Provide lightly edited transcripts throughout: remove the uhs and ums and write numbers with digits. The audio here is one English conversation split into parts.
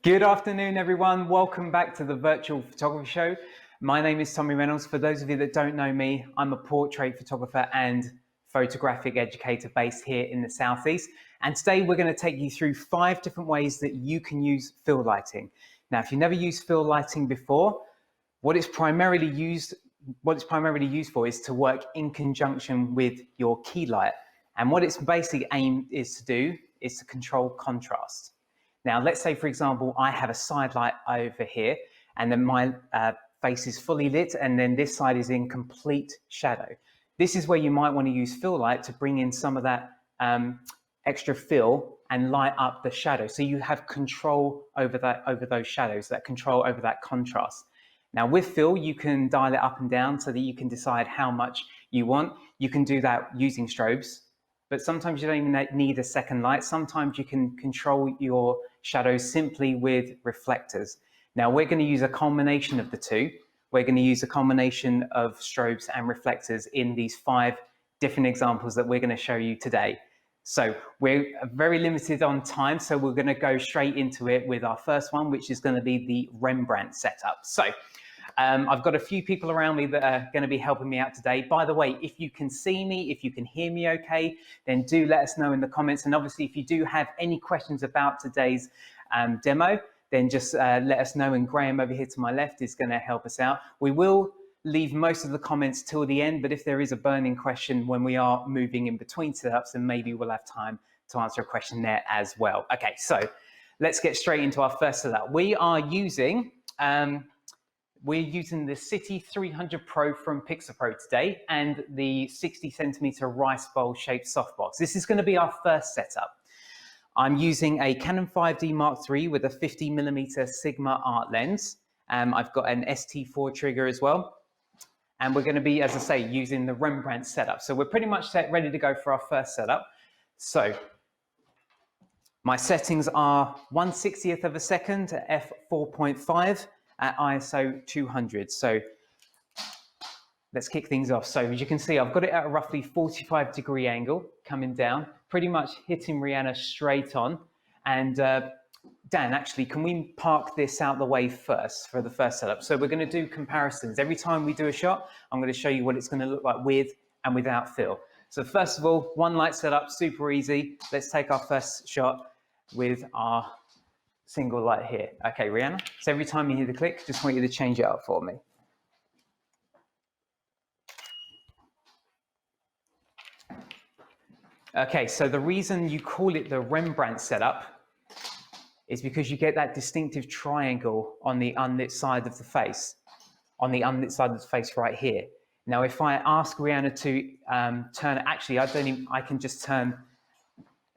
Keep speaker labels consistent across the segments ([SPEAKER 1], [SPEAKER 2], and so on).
[SPEAKER 1] Good afternoon, everyone. Welcome back to the Virtual Photography Show. My name is Tommy Reynolds. For those of you that don't know me, I'm a portrait photographer and photographic educator based here in the Southeast. And today we're going to take you through 5 different ways that you can use fill lighting. Now, if you've never used fill lighting before, what it's primarily used for is to work in conjunction with your key light. And what it's basically aimed is to do is to control contrast. Now, let's say, for example, I have a side light over here, and then my face is fully lit, and then this side is in complete shadow. This is where you might want to use fill light to bring in some of that extra fill and light up the shadow. So you have control over those shadows, that control over that contrast. Now, with fill, you can dial it up and down so that you can decide how much you want. You can do that using strobes, but sometimes you don't even need a second light. Sometimes you can control your shadows simply with reflectors. Now, we're going to use a combination of the two. We're going to use a combination of strobes and reflectors in these 5 different examples that we're going to show you today. So we're very limited on time, so we're going to go straight into it with our first one, which is going to be the Rembrandt setup. So I've got a few people around me that are going to be helping me out today. By the way, if you can see me, if you can hear me okay, then do let us know in the comments. And obviously, if you do have any questions about today's demo, then just let us know. And Graham over here to my left is going to help us out. We will leave most of the comments till the end, but if there is a burning question when we are moving in between setups, then maybe we'll have time to answer a question there as well. Okay, so let's get straight into our first setup. We're using the City 300 Pro from Pixapro today and the 60cm rice bowl shaped softbox. This is going to be our first setup. I'm using a Canon 5D Mark III with a 50mm Sigma art lens. I've got an ST4 trigger as well. And we're going to be, as I say, using the Rembrandt setup. So we're pretty much ready to go for our first setup. So my settings are 1/60th of a second at f4.5 at ISO 200. So let's kick things off. So as you can see, I've got it at a roughly 45-degree angle coming down, pretty much hitting Rihanna straight on. And Dan, actually, can we park this out the way first for the first setup? So we're going to do comparisons. Every time we do a shot, I'm going to show you what it's going to look like with and without fill. So first of all, one light setup, super easy. Let's take our first shot with our single light here. Okay, Rihanna, so every time you hear the click, just want you to change it up for me. Okay, so the reason you call it the Rembrandt setup is because you get that distinctive triangle on the unlit side of the face, right here. Now, if I ask Rihanna to turn, actually, I can just turn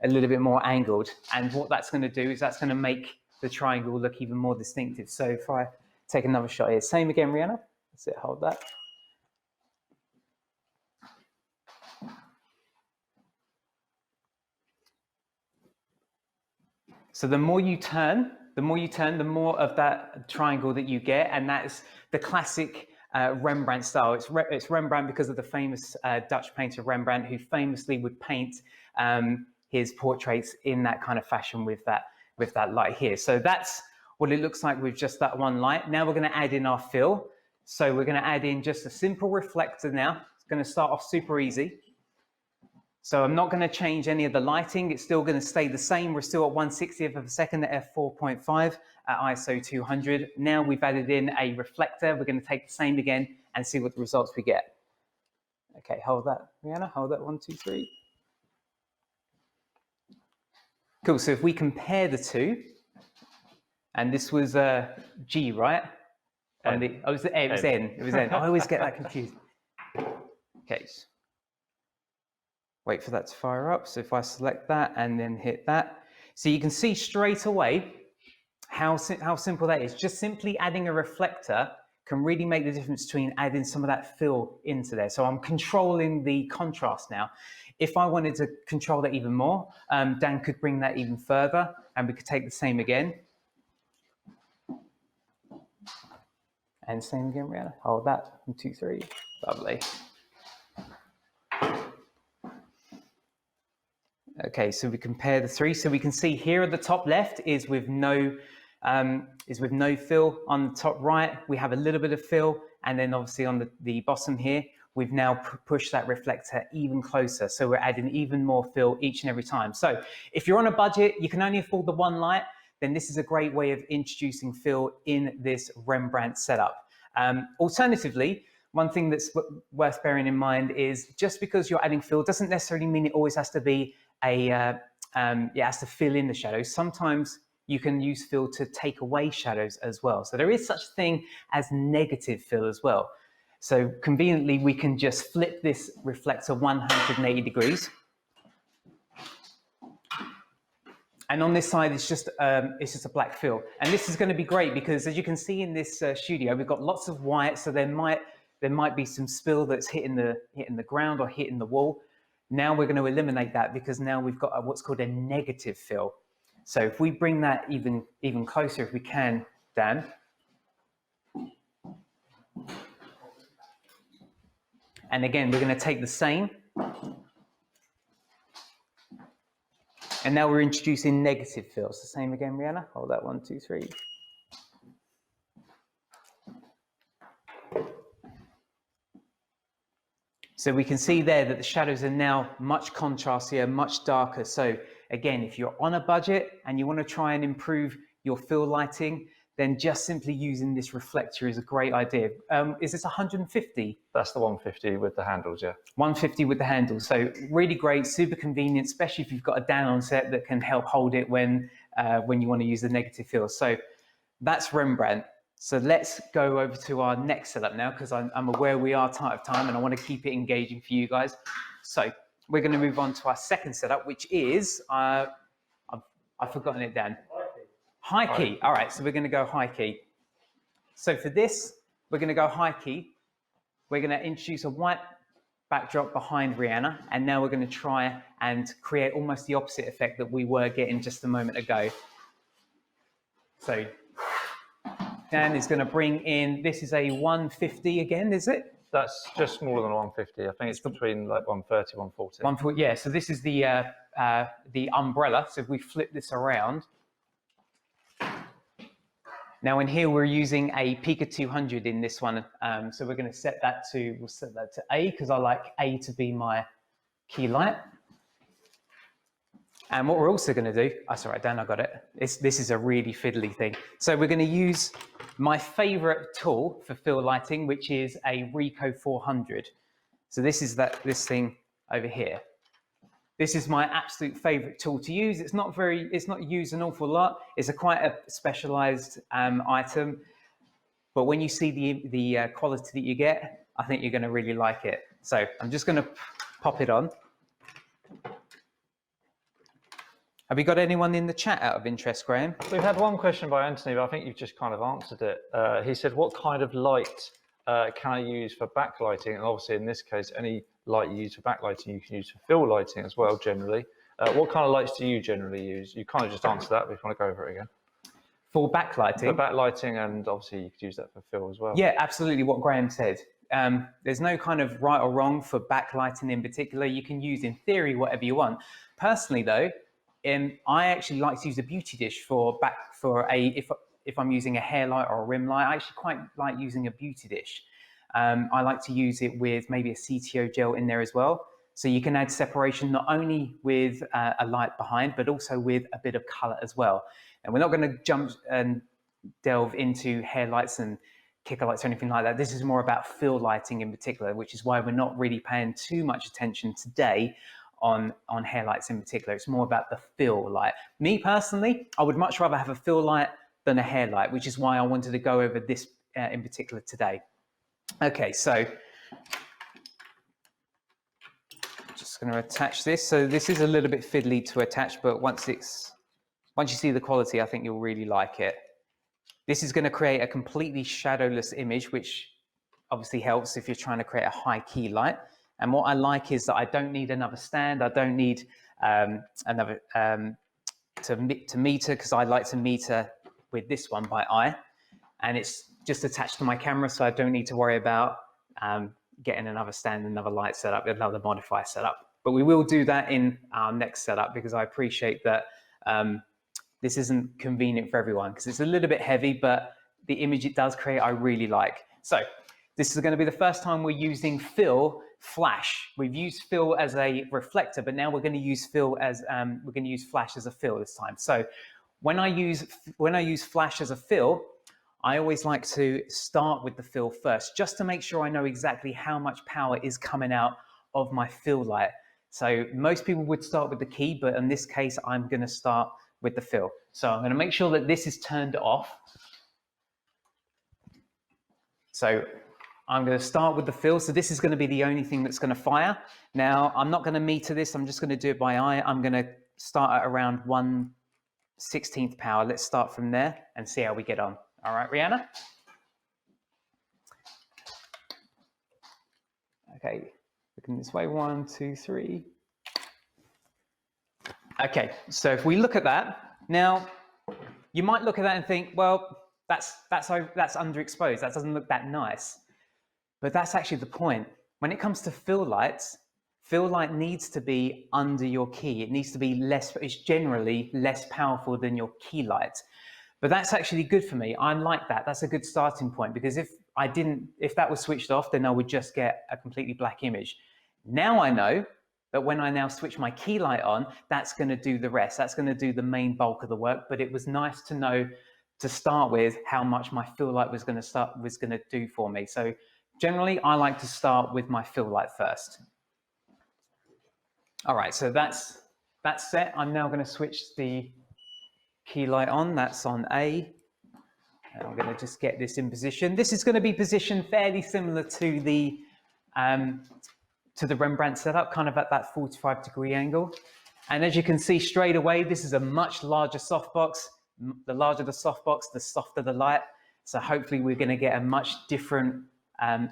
[SPEAKER 1] a little bit more angled. And what that's going to do is that's going to make the triangle look even more distinctive. So if I take another shot here, same again, Rihanna. That's it, hold that. So the more you turn, the more of that triangle that you get. And that's the classic Rembrandt style. It's Rembrandt because of the famous Dutch painter Rembrandt, who famously would paint his portraits in that kind of fashion with that light here. So that's what it looks like with just that one light. Now we're going to add in our fill. So we're going to add in just a simple reflector now. It's going to start off super easy. So I'm not going to change any of the lighting. It's still going to stay the same. We're still at 1/60th of a second at f4.5 at ISO 200. Now we've added in a reflector. We're going to take the same again and see what the results we get. Okay, hold that, Rihanna. Hold that, 1, 2, 3. Cool, so if we compare the two, and this was G, right? And it was N. I always get that confused. Okay. Wait for that to fire up. So if I select that and then hit that, so you can see straight away how simple that is. Just simply adding a reflector can really make the difference between adding some of that fill into there. So I'm controlling the contrast now. If I wanted to control that even more, Dan could bring that even further, and we could take the same again. And same again, Rihanna. Hold that. 1, 2, 3. Lovely. Okay, so we compare the 3. So we can see here at the top left is with no is with no fill. On the top right, we have a little bit of fill, and then obviously on the bottom here, we've now pushed that reflector even closer. So we're adding even more fill each and every time. So if you're on a budget, you can only afford the one light, then this is a great way of introducing fill in this Rembrandt setup. Alternatively, one thing that's worth bearing in mind is just because you're adding fill doesn't necessarily mean it always has to be it has to fill in the shadows. Sometimes you can use fill to take away shadows as well. So there is such a thing as negative fill as well. So conveniently, we can just flip this reflector 180 degrees. And on this side, it's just a black fill. And this is going to be great because, as you can see in this studio, we've got lots of white. So there might be some spill that's hitting the ground or hitting the wall. Now we're going to eliminate that because now we've got what's called a negative fill. So if we bring that even closer, if we can, Dan. And again, we're going to take the same. And now we're introducing negative fills. The same again, Rihanna. Hold that, 1, 2, 3. So we can see there that the shadows are now much contrastier, much darker. So again, if you're on a budget and you want to try and improve your fill lighting, then just simply using this reflector is a great idea. Is this 150?
[SPEAKER 2] That's the 150 with the handles, yeah.
[SPEAKER 1] 150 with the handles. So really great, super convenient, especially if you've got a Dan on set that can help hold it when you want to use the negative fill. So that's Rembrandt. So let's go over to our next setup now, because I'm aware we are tight of time and I want to keep it engaging for you guys. So we're going to move on to our second setup, which is, I've forgotten it, Dan. High key. All right, so we're going to go high key. So for this, we're going to go high key. We're going to introduce a white backdrop behind Rihanna, and now we're going to try and create almost the opposite effect that we were getting just a moment ago. So Dan is going to bring in, this is a 150 again, is it?
[SPEAKER 2] That's just smaller than 150. I think it's between like 130, 140.
[SPEAKER 1] 140, yeah. So this is the umbrella. So if we flip this around, now in here we're using a Pica 200 in this one. So we're going to set that to, we'll set that to A, because I like A to be my key light. And what we're also going to do, that's all right, Dan, I got it. This is a really fiddly thing. So we're going to use my favorite tool for fill lighting, which is a Ricoh 400. So this is this thing over here. This is my absolute favorite tool to use. It's not used an awful lot. It's quite a specialized item, but when you see the quality that you get, I think you're going to really like it. So I'm just going to pop it on. Have you got anyone in the chat out of interest, Graham?
[SPEAKER 2] We've had one question by Anthony, but I think you've just kind of answered it. He said, what kind of light can I use for backlighting? And obviously in this case, any light you use for backlighting, you can use for fill lighting as well, generally. What kind of lights do you generally use? You kind of just answered that, but if you want to go over it again.
[SPEAKER 1] For backlighting? For
[SPEAKER 2] backlighting, and obviously you could use that for fill as well.
[SPEAKER 1] Yeah, absolutely what Graham said. There's no kind of right or wrong for backlighting in particular. You can use, in theory, whatever you want. Personally, though, I actually like to use a beauty dish if I'm using a hair light or a rim light. I actually quite like using a beauty dish. I like to use it with maybe a CTO gel in there as well. So you can add separation not only with a light behind, but also with a bit of color as well. And we're not going to jump and delve into hair lights and kicker lights or anything like that. This is more about fill lighting in particular, which is why we're not really paying too much attention today on hair lights in particular. It's more about the fill light. Me personally, I would much rather have a fill light than a hair light, which is why I wanted to go over this in particular today. Okay, so just going to attach this. So this is a little bit fiddly to attach, but once you see the quality, I think you'll really like it. This is going to create a completely shadowless image, which obviously helps if you're trying to create a high key light. And what I like is that I don't need another stand. I don't need another to meter, because I like to meter with this one by eye. And it's just attached to my camera, so I don't need to worry about getting another stand, another light setup, another modifier setup. But we will do that in our next setup, because I appreciate that this isn't convenient for everyone because it's a little bit heavy, but the image it does create, I really like. So this is going to be the first time we're using fill flash. We've used fill as a reflector, but now we're going to use flash as a fill this time. So when I use flash as a fill, I always like to start with the fill first, just to make sure I know exactly how much power is coming out of my fill light. So most people would start with the key, but in this case, I'm going to start with the fill. So I'm going to make sure that this is turned off. So I'm going to start with the fill. So this is going to be the only thing that's going to fire. Now, I'm not going to meter this. I'm just going to do it by eye. I'm going to start at around 1/16th power. Let's start from there and see how we get on. All right, Rihanna? Okay, looking this way, 1, 2, 3. Okay, so if we look at that, now you might look at that and think, well, that's underexposed. That doesn't look that nice. But that's actually the point. When it comes to fill lights, fill light needs to be under your key. It needs to be it's generally less powerful than your key light. But that's actually good for me. I like that. That's a good starting point, because if that was switched off, then I would just get a completely black image. Now I know that when I now switch my key light on, that's going to do the rest. That's going to do the main bulk of the work. But it was nice to know to start with how much my fill light was going to do for me. So generally, I like to start with my fill light first. All right, so that's set. I'm now going to switch the key light on. That's on A. And I'm going to just get this in position. This is going to be positioned fairly similar to the Rembrandt setup, kind of at that 45-degree angle. And as you can see straight away, this is a much larger softbox. The larger the softbox, the softer the light. So hopefully we're going to get a much different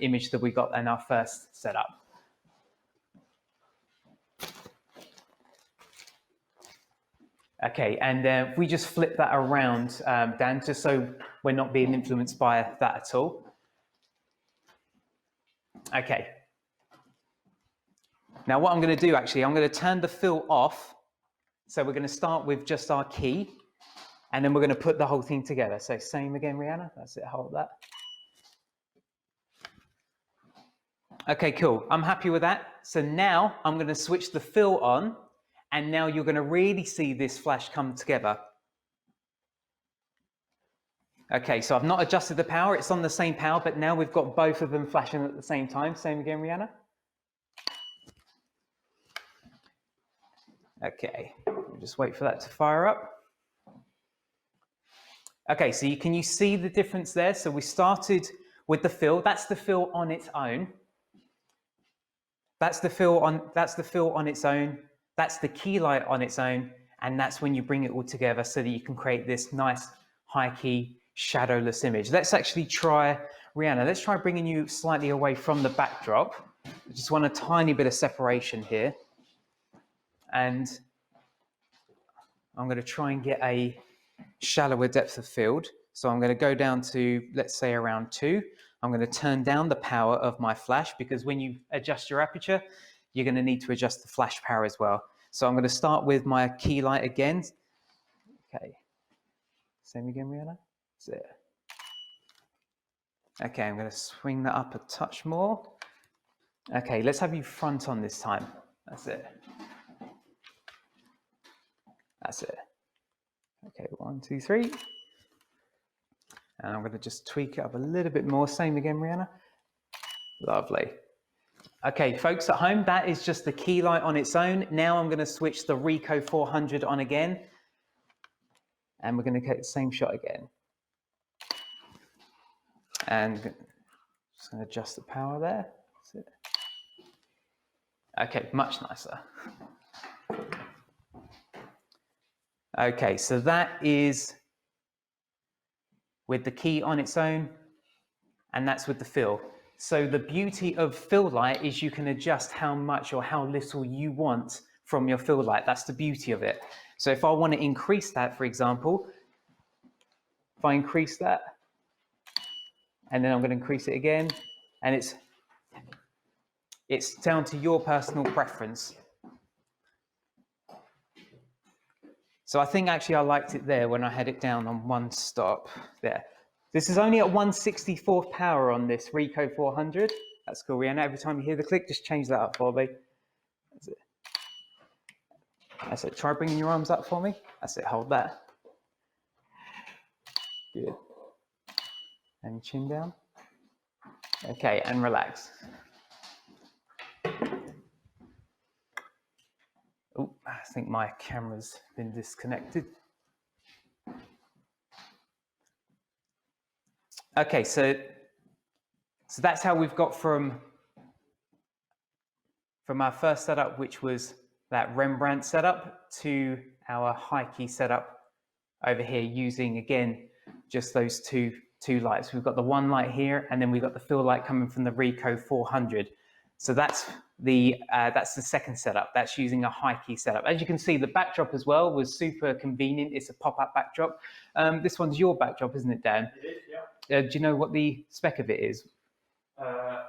[SPEAKER 1] image that we got in our first setup. Okay, and if we just flip that around, Dan, just so we're not being influenced by that at all. Okay. Now what I'm going to do, actually, I'm going to turn the fill off. So we're going to start with just our key, and then we're going to put the whole thing together. So same again, Rihanna. That's it, hold that. Okay, cool. I'm happy with that. So now I'm going to switch the fill on, and now you're going to really see this flash come together. Okay, so I've not adjusted the power. It's on the same power, but now we've got both of them flashing at the same time. Same again, Rihanna. Okay, we'll just wait for that to fire up. Okay, so can you see the difference there? So we started with the fill. That's the fill on its own. That's the fill on its own. That's the key light on its own. And that's when you bring it all together so that you can create this nice high key shadowless image. Let's actually try, Rihanna, let's try bringing you slightly away from the backdrop. I just want a tiny bit of separation here. And I'm going to try and get a shallower depth of field. So I'm going to go down to, let's say, around 2. I'm going to turn down the power of my flash, because when you adjust your aperture, you're going to need to adjust the flash power as well. So I'm going to start with my key light again. Okay. Same again, Rihanna. That's it. Okay, I'm going to swing that up a touch more. Okay, let's have you front on this time. That's it. That's it. Okay, 1, 2, 3. And I'm going to just tweak it up a little bit more. Same again, Rihanna. Lovely. Okay, folks at home, that is just the key light on its own. Now I'm going to switch the Ricoh 400 on again. And we're going to get the same shot again. And just going to adjust the power there. That's it. Okay, much nicer. Okay, so that is with the key on its own, and that's with the fill. So the beauty of fill light is you can adjust how much or how little you want from your fill light. That's the beauty of it. So if I want to increase that, for example, if I increase that, and then I'm going to increase it again, and it's down to your personal preference. So I think actually I liked it there when I had it down on one stop there. This is only at 1/64th power on this Ricoh 400. That's cool, Rihanna. Every time you hear the click, just change that up for me. That's it. That's it. Try bringing your arms up for me. That's it. Hold that. Good. And chin down. Okay, and relax. Oh, I think my camera's been disconnected. Okay, so that's how we've got from our first setup, which was that Rembrandt setup, to our high key setup over here using, again, just those two lights. We've got the one light here, and then we've got the fill light coming from the Ricoh 400. So that's the second setup. That's using a high key setup. As you can see, the backdrop as well was super convenient. It's a pop-up backdrop. This one's your backdrop, isn't it, Dan?
[SPEAKER 2] It is, yeah.
[SPEAKER 1] Do you know what the spec of it is?
[SPEAKER 2] No.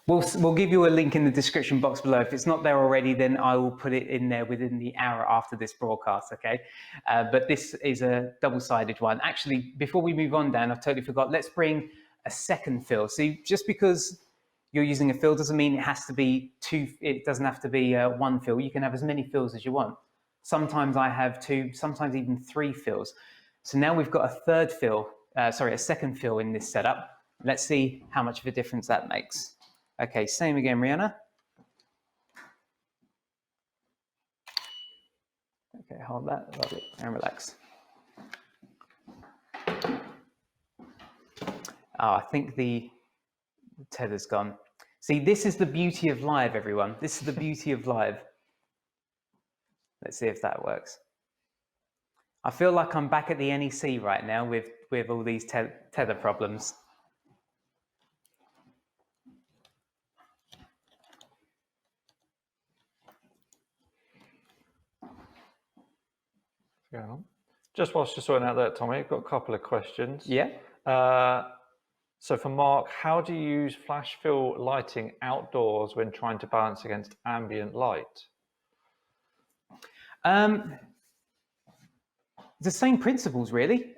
[SPEAKER 1] We'll give you a link in the description box below. If it's not there already, then I will put it in there within the hour after this broadcast, okay? But this is a double-sided one. Actually, before we move on, Dan, I totally forgot. Let's bring a second fill. See, just because you're using a fill doesn't mean it has to be two. It doesn't have to be one fill. You can have as many fills as you want. Sometimes I have two, sometimes even three fills. So now we've got a second fill in this setup. Let's see how much of a difference that makes. Okay, same again, Rihanna. Okay, hold that, lovely, and relax. Oh, I think the tether's gone. See, this is the beauty of live, everyone. This is the beauty of live. Let's see if that works. I feel like I'm back at the NEC right now with all these tether problems.
[SPEAKER 2] Yeah. Just whilst you're sorting out that, Tommy, I've got a couple of questions.
[SPEAKER 1] Yeah.
[SPEAKER 2] So for Mark, how do you use flash fill lighting outdoors when trying to balance against ambient light?
[SPEAKER 1] The same principles, really.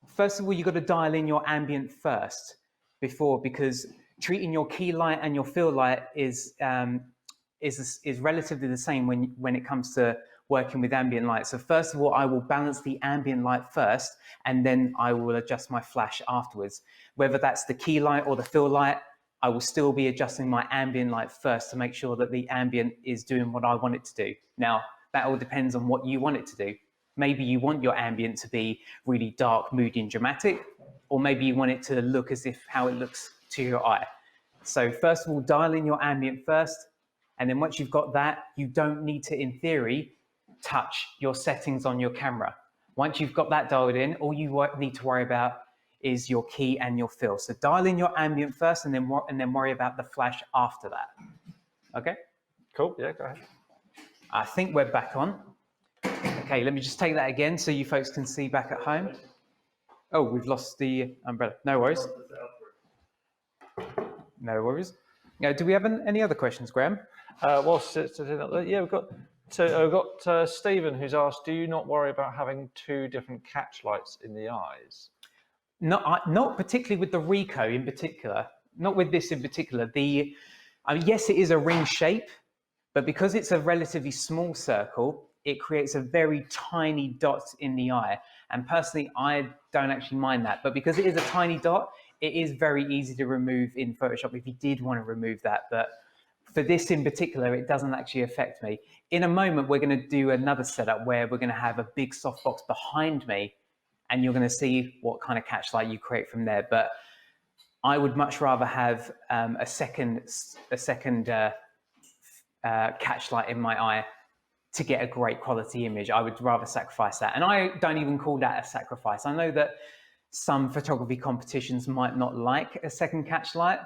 [SPEAKER 1] First of all, you've got to dial in your ambient first because treating your key light and your fill light is relatively the same when it comes to working with ambient light. So first of all, I will balance the ambient light first, and then I will adjust my flash afterwards. Whether that's the key light or the fill light, I will still be adjusting my ambient light first to make sure that the ambient is doing what I want it to do. Now, that all depends on what you want it to do. Maybe you want your ambient to be really dark, moody, and dramatic, or maybe you want it to look as if how it looks to your eye. So first of all, dial in your ambient first, and then once you've got that, you don't need to, in theory, touch your settings on your camera. Once you've got that dialed in, all you need to worry about is your key and your fill. So dial in your ambient first, and then worry about the flash after that. Okay?
[SPEAKER 2] Cool. Yeah, go ahead.
[SPEAKER 1] I think we're back on. Okay, let me just take that again so you folks can see back at home. Oh, we've lost the umbrella. No worries. No worries. Do we have any other questions, Graham?
[SPEAKER 2] Yeah, we've got Stephen who's asked, do you not worry about having two different catch lights in the eyes?
[SPEAKER 1] Not particularly with the Ricoh in particular. Not with this in particular. Yes, it is a ring shape, but because it's a relatively small circle, it creates a very tiny dot in the eye. And personally, I don't actually mind that. But because it is a tiny dot, it is very easy to remove in Photoshop if you did want to remove that. But for this in particular, it doesn't actually affect me. In a moment, we're going to do another setup where we're going to have a big softbox behind me, and you're going to see what kind of catch light you create from there. But I would much rather have a second catch light in my eye to get a great quality image. I would rather sacrifice that. And I don't even call that a sacrifice. I know that some photography competitions might not like a second catch light.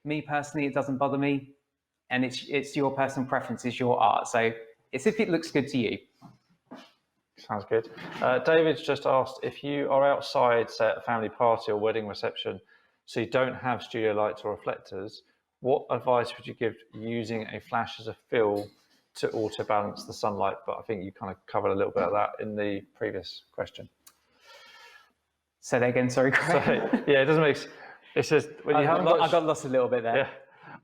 [SPEAKER 1] Me personally, it doesn't bother me. And it's your personal preference, it's your art. So it's if it looks good to you.
[SPEAKER 2] Sounds good. David's just asked, if you are outside, say at a family party or wedding reception, so you don't have studio lights or reflectors, what advice would you give using a flash as a fill to auto balance the sunlight, but I think you kind of covered a little bit of that in the previous question.
[SPEAKER 1] Say that again, sorry, Craig.
[SPEAKER 2] So, yeah, it doesn't make sense. It says when you haven't got.
[SPEAKER 1] I got lost a little bit there.
[SPEAKER 2] Yeah,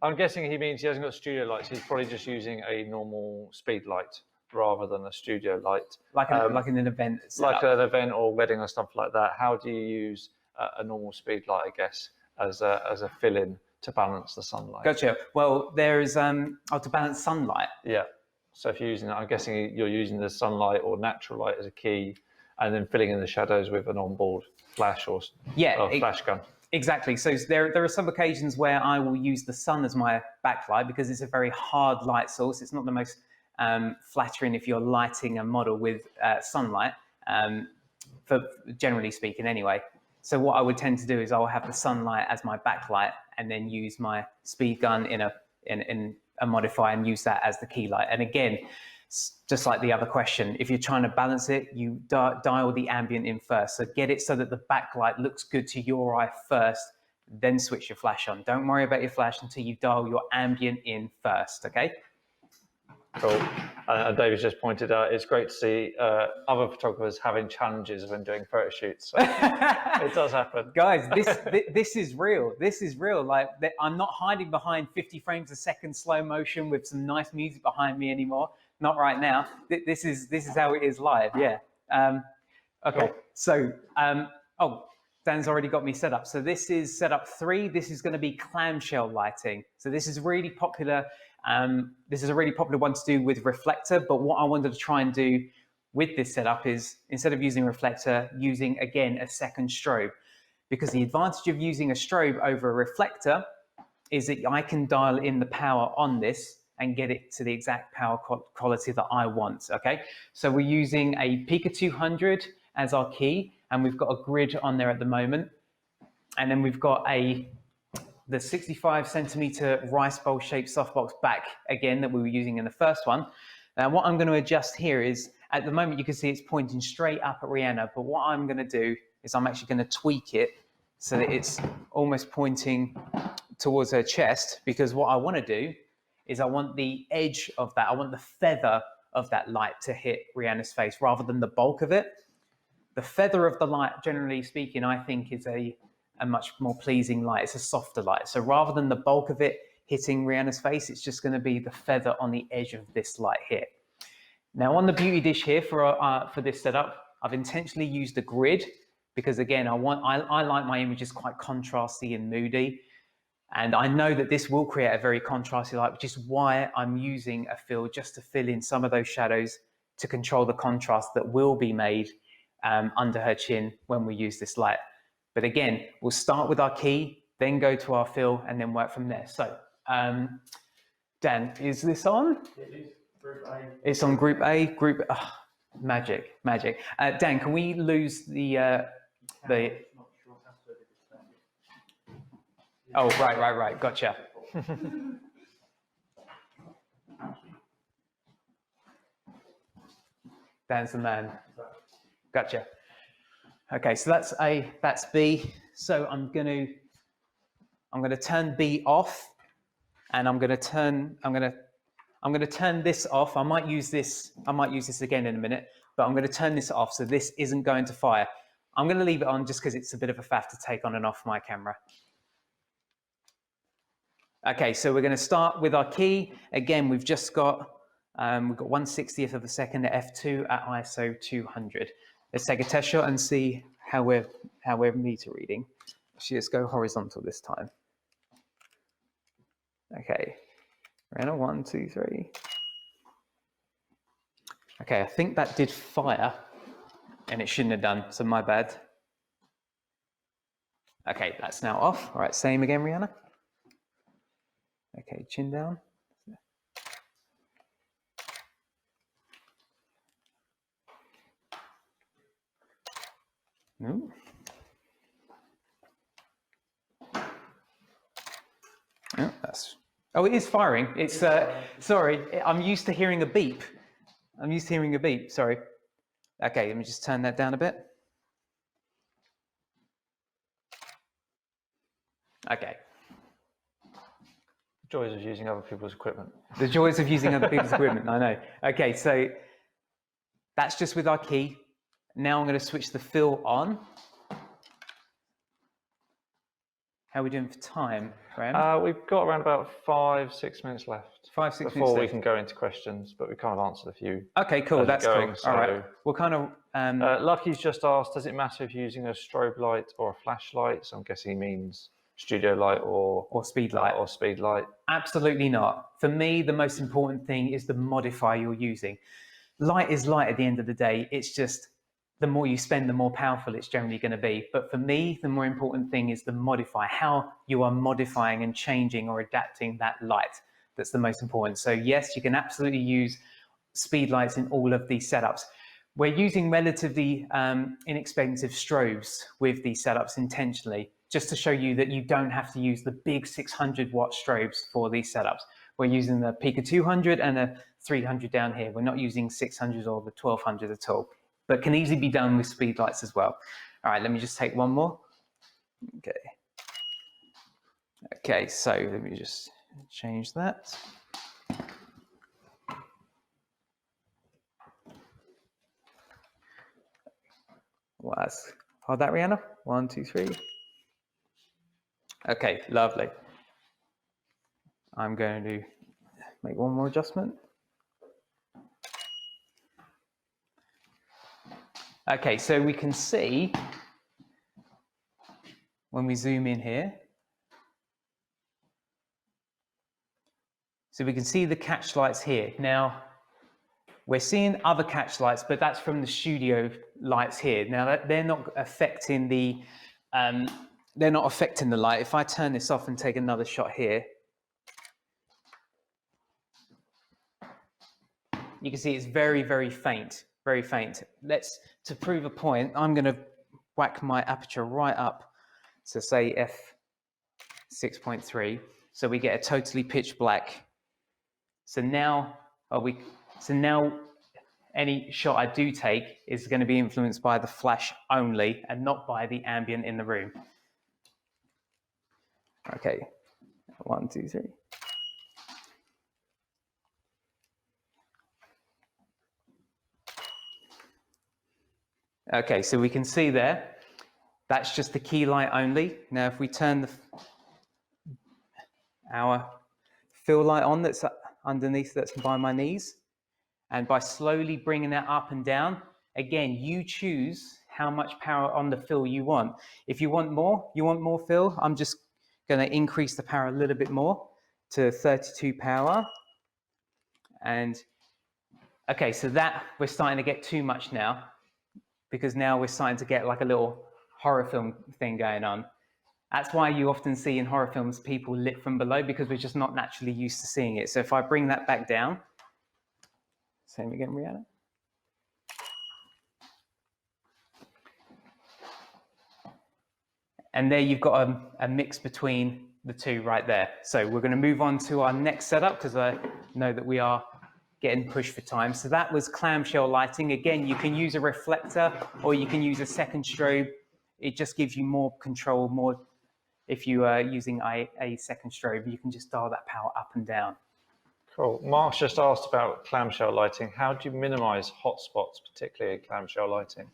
[SPEAKER 2] I'm guessing he means he hasn't got studio lights. He's probably just using a normal speed light rather than a studio light,
[SPEAKER 1] like in an event,
[SPEAKER 2] like an event or wedding or stuff like that. How do you use a normal speed light, I guess, as a fill-in to balance the sunlight?
[SPEAKER 1] Gotcha. Well, there is to balance sunlight.
[SPEAKER 2] Yeah. So if you're using that, I'm guessing you're using the sunlight or natural light as a key, and then filling in the shadows with an onboard flash or flash gun.
[SPEAKER 1] Exactly. So there are some occasions where I will use the sun as my backlight because it's a very hard light source. It's not the most flattering if you're lighting a model with sunlight, for generally speaking anyway. So what I would tend to do is I'll have the sunlight as my backlight and then use my speed gun in a modifier and use that as the key light. And again, just like the other question, if you're trying to balance it, you dial the ambient in first. So get it so that the backlight looks good to your eye first, then switch your flash on. Don't worry about your flash until you dial your ambient in first, okay?
[SPEAKER 2] Cool. And David's just pointed out it's great to see other photographers having challenges when doing photo shoots. So it does happen.
[SPEAKER 1] Guys, this is real. This is real. Like, I'm not hiding behind 50 frames a second slow motion with some nice music behind me anymore. Not right now. This is how it is live. Yeah. Okay.
[SPEAKER 2] Cool.
[SPEAKER 1] So, Dan's already got me set up. So this is setup 3. This is going to be clamshell lighting. So this is really popular. This is a really popular one to do with reflector. But what I wanted to try and do with this setup is, instead of using reflector, using again a second strobe, because the advantage of using a strobe over a reflector is that I can dial in the power on this and get it to the exact power quality that I want, okay? So we're using a Pica 200 as our key, and we've got a grid on there at the moment. And then we've got the 65 centimeter rice bowl shaped softbox back again that we were using in the first one. Now what I'm going to adjust here is, at the moment you can see it's pointing straight up at Rihanna, but what I'm going to do is I'm actually going to tweak it so that it's almost pointing towards her chest, because what I want to do is I want the edge of that, I want the feather of that light to hit Rihanna's face rather than the bulk of it. The feather of the light, generally speaking, I think is a much more pleasing light. It's a softer light. So rather than the bulk of it hitting Rihanna's face, it's just going to be the feather on the edge of this light here. Now on the beauty dish here for this setup, I've intentionally used a grid because again, I like my images quite contrasty and moody. And I know that this will create a very contrasty light, which is why I'm using a fill just to fill in some of those shadows to control the contrast that will be made under her chin when we use this light. But again, we'll start with our key, then go to our fill, and then work from there. So, Dan, is this on?
[SPEAKER 3] It is group A.
[SPEAKER 1] It's on group A. Magic. Dan, can we lose the? Oh, right. Gotcha. Dan's the man. Gotcha. Okay, so that's B. So I'm going to turn B off, and I'm going to turn this off. I might use this again in a minute, but I'm going to turn this off so this isn't going to fire. I'm going to leave it on just because it's a bit of a faff to take on and off my camera. Okay, so we're going to start with our key. Again, we've got 1/60th of a second at f2 at ISO 200. Let's take a test shot and see how we're meter reading. Let's go horizontal this time. Okay, Rihanna, 1, 2, 3. Okay, I think that did fire, and it shouldn't have done, so my bad. Okay, that's now off. All right, same again, Rihanna. Okay, chin down. No. Oh, it is firing. It's sorry, I'm used to hearing a beep. Sorry. Okay, let me just turn that down a bit. Okay.
[SPEAKER 2] Joys of using other people's equipment.
[SPEAKER 1] The joys of using other people's equipment, I know. Okay, so that's just with our key. Now I'm going to switch the fill on. How are we doing for time, Graham?
[SPEAKER 2] We've got around about 5-6 minutes left.
[SPEAKER 1] 5-6 minutes
[SPEAKER 2] before we
[SPEAKER 1] left.
[SPEAKER 2] can go into questions, but we kind of answered a few.
[SPEAKER 1] Okay, cool. That's
[SPEAKER 2] going,
[SPEAKER 1] cool.
[SPEAKER 2] so,
[SPEAKER 1] all right. We'll kind of.
[SPEAKER 2] Lucky's just asked, does it matter if you're using a strobe light or a flashlight? So I'm guessing he means studio light or
[SPEAKER 1] speed light.
[SPEAKER 2] Or speed light.
[SPEAKER 1] Absolutely not. For me, the most important thing is the modifier you're using. Light is light at the end of the day. It's just the more you spend, the more powerful it's generally going to be. But for me, the more important thing is the modifier, how you are modifying and changing or adapting that light. That's the most important. So yes, you can absolutely use speed lights in all of these setups. We're using relatively inexpensive strobes with these setups intentionally, just to show you that you don't have to use the big 600 watt strobes for these setups. We're using the Pico 200 and the 300 down here. We're not using 600 or the 1200 at all, but can easily be done with speed lights as well. All right, let me just take one more. Okay. Okay, so let me just change that. Well, that's hold that, Rihanna. 1, 2, 3. Okay, lovely. I'm going to make one more adjustment. Okay, so we can see when we zoom in here. So we can see the catch lights here. Now, we're seeing other catch lights, but that's from the studio lights here. Now, they're not affecting the light. If I turn this off and take another shot here, you can see it's very, very faint, very faint. To prove a point, I'm going to whack my aperture right up to say f6.3, so we get a totally pitch black. So now any shot I do take is going to be influenced by the flash only and not by the ambient in the room. Okay, 1, 2, 3. Okay, so we can see there, that's just the key light only. Now, if we turn our fill light on that's underneath, that's by my knees, and by slowly bringing that up and down, again, you choose how much power on the fill you want. If you want more fill, I'm just going to increase the power a little bit more to 32 power. And okay, so that we're starting to get too much now, because now we're starting to get like a little horror film thing going on. That's why you often see in horror films people lit from below, because we're just not naturally used to seeing it. So if I bring that back down, same again, Rihanna. And there you've got a mix between the two right there. So we're going to move on to our next setup, because I know that we are getting pushed for time. So that was clamshell lighting. Again, you can use a reflector or you can use a second strobe. It just gives you more control, more. If you are using a second strobe, you can just dial that power up and down.
[SPEAKER 2] Cool. Mark's just asked about clamshell lighting. How do you minimize hotspots, particularly in clamshell lighting?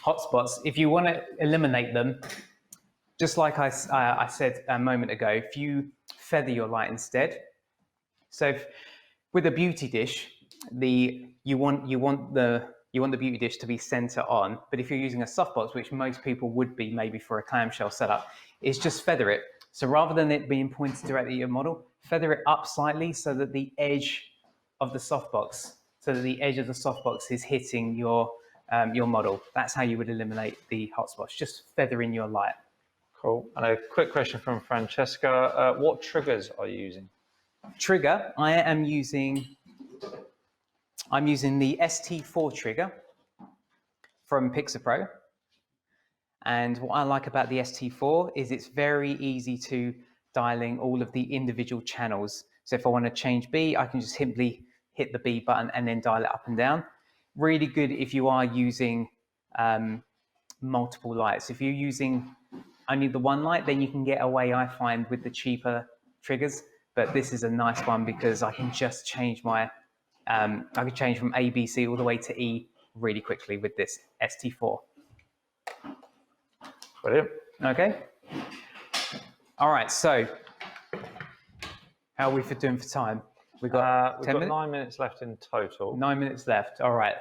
[SPEAKER 1] Hotspots, if you want to eliminate them, just like I said a moment ago, if you feather your light instead. So with a beauty dish, you want the beauty dish to be center on, but if you're using a softbox, which most people would be maybe for a clamshell setup, is just feather it. So rather than it being pointed directly at your model, feather it up slightly so that the edge of the softbox, is hitting your model. That's how you would eliminate the hotspots, just feather in your light.
[SPEAKER 2] Cool. And a quick question from Francesca. What triggers are you using?
[SPEAKER 1] Trigger, I'm using the ST4 trigger from Pixapro. And what I like about the ST4 is it's very easy to dialing all of the individual channels. So if I want to change B, I can just simply hit the B button and then dial it up and down. Really good if you are using multiple lights. If you're using only the one light, then you can get away, I find, with the cheaper triggers, but this is a nice one because I can just change my, I can change from A, B, C all the way to E really quickly with this ST4.
[SPEAKER 2] Brilliant.
[SPEAKER 1] Okay. All right, so how are we doing for time? We've got 10 minutes?
[SPEAKER 2] 9 minutes left in total.
[SPEAKER 1] 9 minutes left. All right.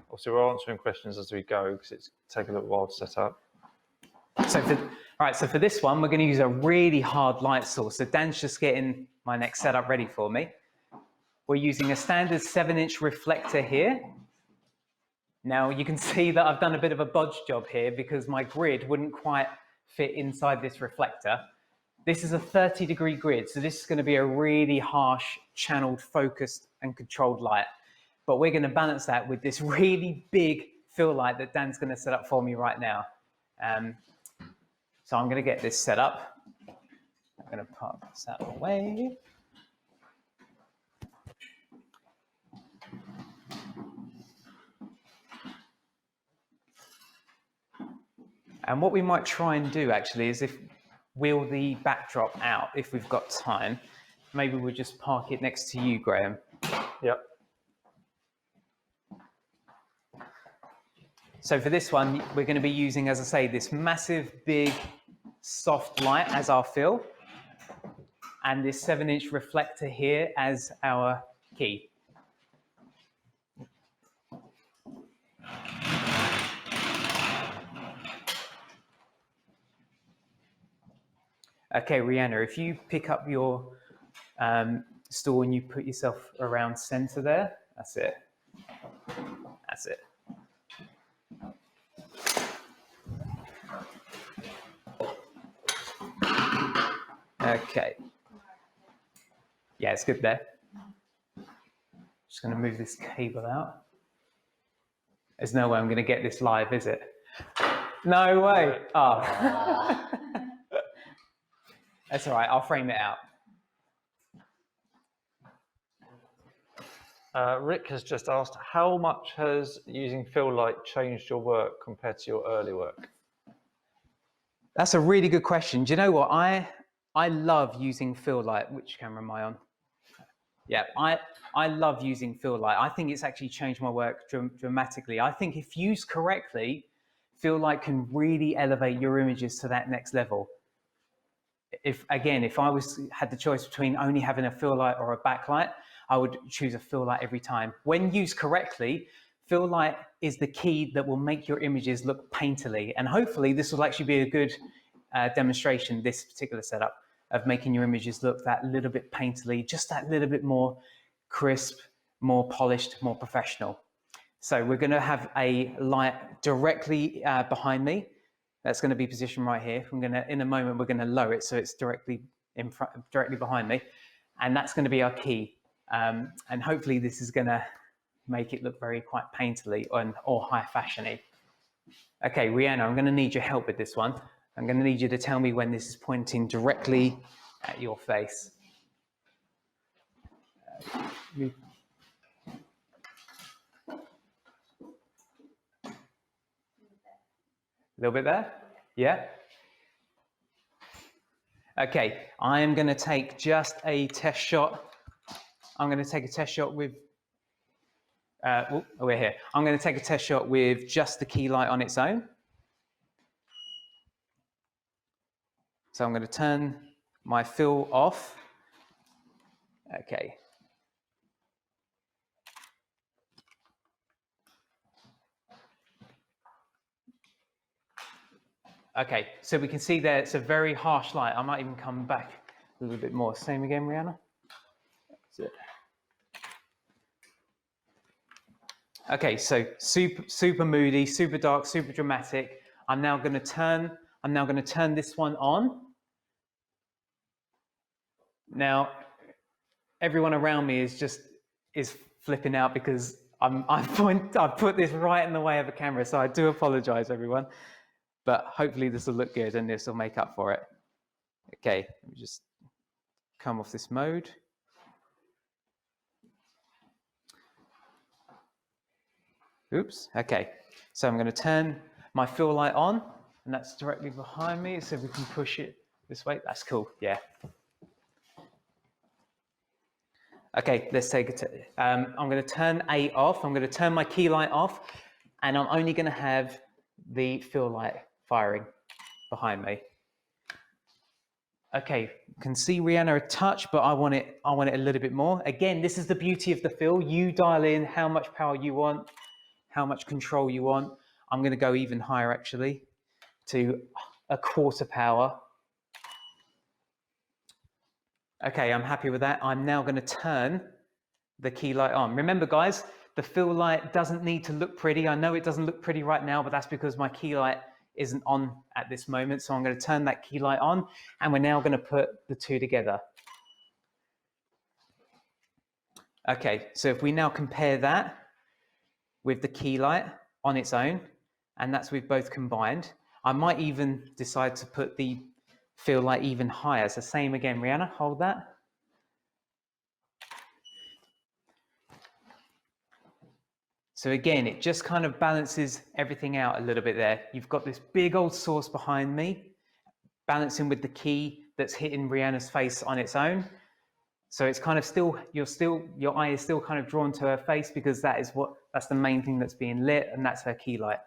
[SPEAKER 2] Obviously, we're answering questions as we go because it's taken a little while to set up.
[SPEAKER 1] So for this one, we're going to use a really hard light source. So Dan's just getting my next setup ready for me. We're using a standard 7-inch reflector here. Now you can see that I've done a bit of a bodge job here because my grid wouldn't quite fit inside this reflector. This is a 30-degree grid, so this is going to be a really harsh, channeled, focused, and controlled light. But we're going to balance that with this really big fill light that Dan's going to set up for me right now. So I'm going to get this set up. I'm going to park this out of the way. And what we might try and do actually is wheel the backdrop out if we've got time. Maybe we'll just park it next to you, Graham.
[SPEAKER 2] Yep.
[SPEAKER 1] So for this one, we're going to be using, as I say, this massive, big, soft light as our fill, and this 7-inch reflector here as our key. Okay, Rihanna, if you pick up your stool and you put yourself around center there, that's it. That's it. Okay. Yeah, it's good there. Just going to move this cable out. There's no way I'm going to get this live, is it? No way. Oh. That's all right. I'll frame it out.
[SPEAKER 2] Rick has just asked, how much has using fill light changed your work compared to your early work?
[SPEAKER 1] That's a really good question. Do you know what? I love using fill light. Which camera am I on? Yeah, I love using fill light. I think it's actually changed my work dramatically. I think if used correctly, fill light can really elevate your images to that next level. If I had the choice between only having a fill light or a backlight, I would choose a fill light every time. When used correctly, fill light is the key that will make your images look painterly. And hopefully this will actually be a good demonstration, this particular setup, of making your images look that little bit painterly, just that little bit more crisp, more polished, more professional. So we're going to have a light directly behind me. That's going to be positioned right here. In a moment, we're going to lower it so it's directly in front, directly behind me, and that's going to be our key. And hopefully, this is going to make it look quite painterly or high fashiony. Okay, Rihanna, I'm going to need your help with this one. I'm going to need you to tell me when this is pointing directly at your face. A little bit there? Yeah? Okay, I am going to take just a test shot. I'm going to take a test shot with, we're here. I'm going to take a test shot with just the key light on its own. So I'm going to turn my fill off. Okay. Okay, so we can see there it's a very harsh light. I might even come back a little bit more. Same again, Rihanna. That's it. Okay, so super moody, super dark, super dramatic. I'm now going to turn this one on. Now, everyone around me is flipping out because I've put this right in the way of a camera, so I do apologize, everyone. But hopefully this will look good and this will make up for it. Okay, let me just come off this mode. Oops, okay. So I'm going to turn my fill light on, and that's directly behind me, so we can push it this way. That's cool, yeah. Okay, let's take it. I'm going to turn A off. I'm going to turn my key light off, and I'm only going to have the fill light firing behind me. Okay, you can see Rihanna a touch, but I want it a little bit more. Again, this is the beauty of the fill. You dial in how much power you want, how much control you want. I'm going to go even higher actually, to a quarter power. Okay, I'm happy with that. I'm now going to turn the key light on. Remember guys, the fill light doesn't need to look pretty. I know it doesn't look pretty right now, but that's because my key light isn't on at this moment. So I'm going to turn that key light on, and we're now going to put the two together. Okay, so if we now compare that with the key light on its own, and that's with both combined, I might even decide to put the fill light even higher. So same again, Rihanna, hold that. So again, it just kind of balances everything out a little bit there. You've got this big old source behind me, balancing with the key that's hitting Rihanna's face on its own. So it's kind of still, your eye is still kind of drawn to her face because that's the main thing that's being lit, and that's her key light.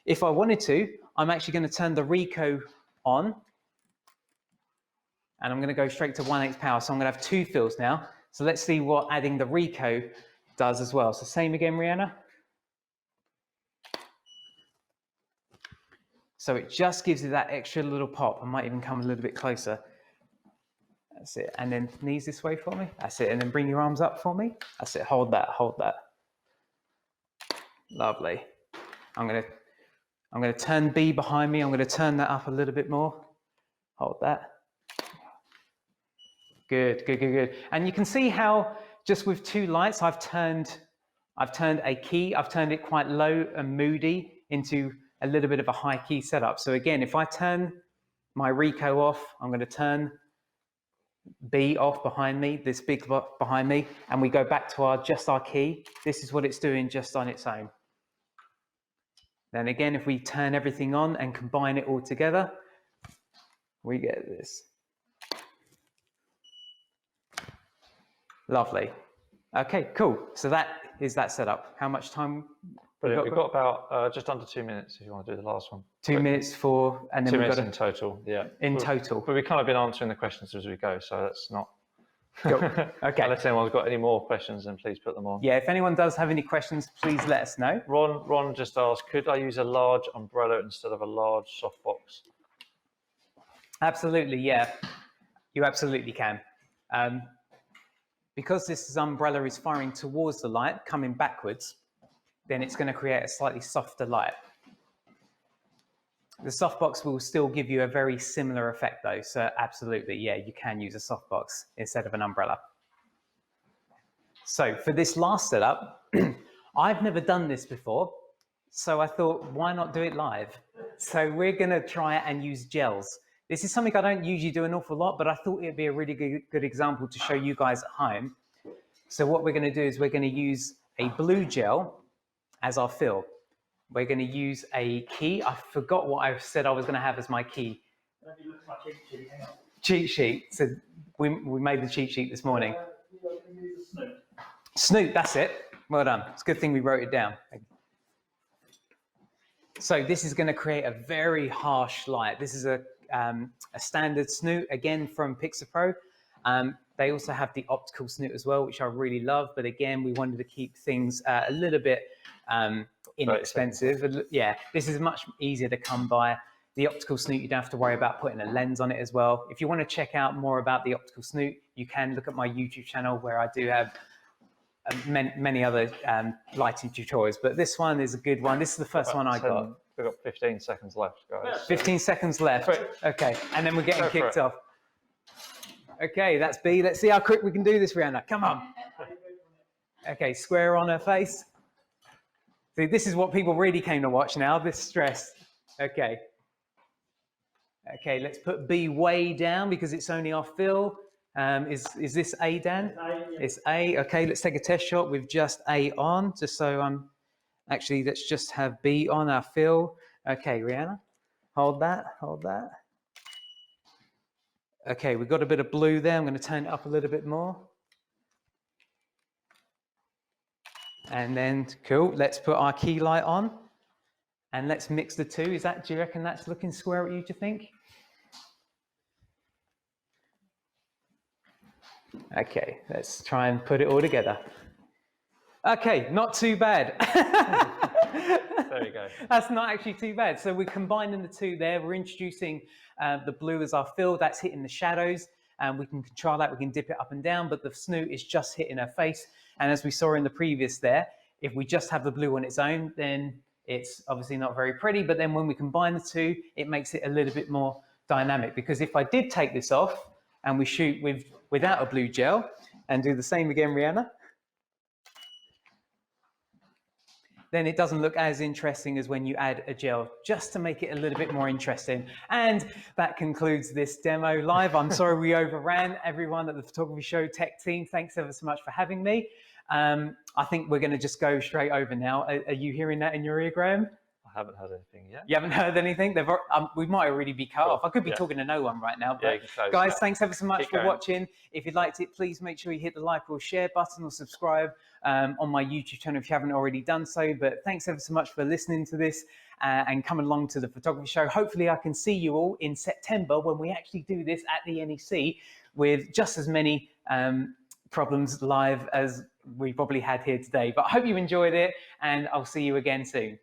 [SPEAKER 1] If I wanted to, I'm actually going to turn the Ricoh on, and I'm going to go straight to 1/8 power. So I'm going to have two fills now. So let's see what adding the Ricoh does as well. So same again, Rihanna. So it just gives you that extra little pop. I might even come a little bit closer. That's it. And then knees this way for me. That's it. And then bring your arms up for me. That's it. Hold that. Hold that. Lovely. I'm going to turn B behind me. I'm going to turn that up a little bit more. Hold that. Good, good, good, good. And you can see how just with two lights, I've turned a key. I've turned it quite low and moody into a little bit of a high key setup. So again, if I turn my Ricoh off, I'm going to turn B off behind me, this big block behind me, and we go back to just our key. This is what it's doing just on its own. Then again, if we turn everything on and combine it all together, we get this. Lovely. Okay, cool. So that is that setup. How much time?
[SPEAKER 2] Brilliant. We've got about just under 2 minutes if you want to do the last one.
[SPEAKER 1] 2 minutes for, and then
[SPEAKER 2] 2
[SPEAKER 1] we've
[SPEAKER 2] minutes
[SPEAKER 1] got
[SPEAKER 2] in total, yeah.
[SPEAKER 1] In total.
[SPEAKER 2] But we've kind of been answering the questions as we go, so that's not...
[SPEAKER 1] Cool. Okay.
[SPEAKER 2] Unless anyone's got any more questions, then please put them on.
[SPEAKER 1] Yeah, if anyone does have any questions, please let us know.
[SPEAKER 2] Ron just asked, could I use a large umbrella instead of a large softbox?
[SPEAKER 1] Absolutely, yeah. You absolutely can. Because this umbrella is firing towards the light, coming backwards, then it's going to create a slightly softer light. The softbox will still give you a very similar effect though, so absolutely, yeah, you can use a softbox instead of an umbrella. So for this last setup, I've never done this before, so I thought, why not do it live? So we're going to try and use gels. This is something I don't usually do an awful lot, but I thought it'd be a really good example to show you guys at home. So what we're going to do is we're going to use a blue gel as our fill. We're going to use a key. I forgot what I said I was going to have as my key. Cheat sheet. So we made the cheat sheet this morning. Snoot, that's it. Well done. It's a good thing we wrote it down. So this is going to create a very harsh light. This is a standard snoot, again, from Pixapro. They also have the optical snoot as well, which I really love. But again, we wanted to keep things a little bit inexpensive. Yeah, this is much easier to come by. The optical snoot, you don't have to worry about putting a lens on it as well. If you want to check out more about the optical snoot, you can look at my YouTube channel where I do have many other lighting tutorials. But this one is a good one. This is the first one I got.
[SPEAKER 2] We've got 15 seconds left, guys.
[SPEAKER 1] 15 seconds left. Okay, and then we're getting kicked off. Okay, that's B. Let's see how quick we can do this, Rihanna. Come on. Okay, square on her face. See, this is what people really came to watch now, this stress. Okay. Okay, let's put B way down because it's only our fill. Is this A, Dan? It's A. Okay, let's take a test shot with just A on, just so I'm... Actually, let's just have B on our fill. Okay, Rihanna, hold that, hold that. Okay, we've got a bit of blue there. I'm going to turn it up a little bit more. And then, cool, let's put our key light on and let's mix the two. Do you reckon that's looking square at you, do you think? Okay, let's try and put it all together. Okay, not too bad.
[SPEAKER 2] There you go.
[SPEAKER 1] That's not actually too bad. So we're combining the two there. We're introducing the blue as our fill. That's hitting the shadows. And we can control that. We can dip it up and down, but the snoot is just hitting her face. And as we saw in the previous there, if we just have the blue on its own, then it's obviously not very pretty. But then when we combine the two, it makes it a little bit more dynamic. Because if I did take this off and we shoot without a blue gel and do the same again, Rihanna, then it doesn't look as interesting as when you add a gel, just to make it a little bit more interesting. And that concludes this demo live. I'm sorry we overran. Everyone at the Photography Show tech team, thanks ever so much for having me. I think we're going to just go straight over now. Are you hearing that in your ear, Graham?
[SPEAKER 2] I haven't heard anything yet.
[SPEAKER 1] You haven't heard anything? We might already be cut off. I could be talking to no one right now. But guys, thanks ever so much for watching. If you liked it, please make sure you hit the like or share button or subscribe on my YouTube channel if you haven't already done so. But thanks ever so much for listening to this and coming along to the Photography Show. Hopefully I can see you all in September when we actually do this at the NEC with just as many problems live as we probably had here today. But I hope you enjoyed it and I'll see you again soon.